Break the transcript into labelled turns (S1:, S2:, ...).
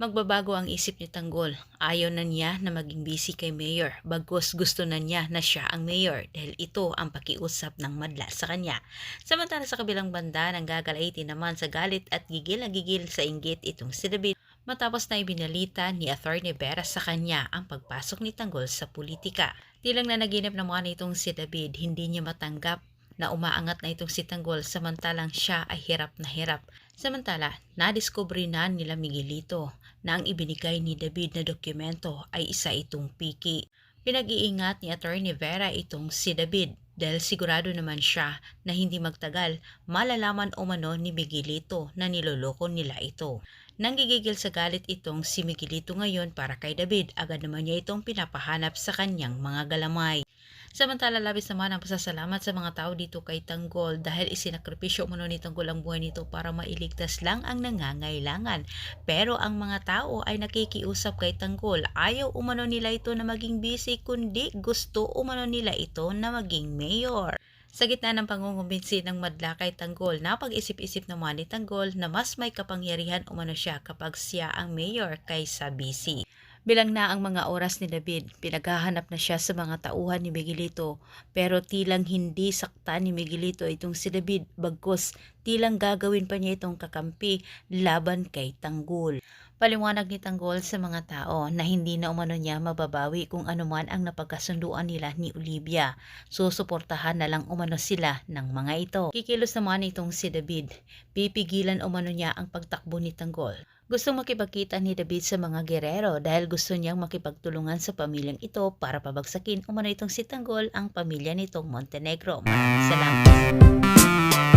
S1: Magbabago ang isip ni Tanggol. Ayaw na niya na maging busy kay Mayor. Bagkus gusto na niya na siya ang Mayor dahil ito ang pakiusap ng madla sa kanya. Samantala sa kabilang banda, nanggagalaiti naman sa galit at gigil na gigil sa inggit itong si David matapos na ibinalita ni Atty. Vera sa kanya ang pagpasok ni Tanggol sa politika. Tilang na naginip naman itong si David, hindi niya matanggap na umaangat na itong si Tanggol samantalang siya ay hirap na hirap. Samantala, nadiskubre na nila Miguelito na ang ibinigay ni David na dokumento ay isa itong piki. Pinag-iingat ni Atty. Vera itong si David dahil sigurado naman siya na hindi magtagal malalaman umano ni Miguelito na niloloko nila ito. Nanggigigil sa galit itong si Miguelito ngayon para kay David, agad naman niya itong pinapahanap sa kanyang mga galamay. Samantala, labis naman ang pasasalamat sa mga tao dito kay Tanggol dahil isinakripisyo umano ni Tanggol ang buhay nito para mailigtas lang ang nangangailangan. Pero ang mga tao ay nakikiusap kay Tanggol. Ayaw umano nila ito na maging busy kundi gusto umano nila ito na maging mayor. Sa gitna ng pangungumbinsi ng madla kay Tanggol, napag-isip-isip naman ni Tanggol na mas may kapangyarihan umano siya kapag siya ang mayor kaysa busy. Bilang na ang mga oras ni David, pinaghahanap na siya sa mga tauhan ni Miguelito pero tilang hindi sakta ni Miguelito itong si David bagkus tilang gagawin pa niya itong kakampi laban kay Tanggol. Paliwanag ni Tanggol sa mga tao na hindi na umano niya mababawi kung anuman ang napagkasunduan nila ni Olivia. Susuportahan na lang umano sila ng mga ito. Kikilos naman itong si David. Pipigilan umano niya ang pagtakbo ni Tanggol. Gustong makipagkita ni David sa mga gerero dahil gusto niyang makipagtulungan sa pamilyang ito para pabagsakin umano itong si Tanggol ang pamilya nitong Montenegro. Salamat.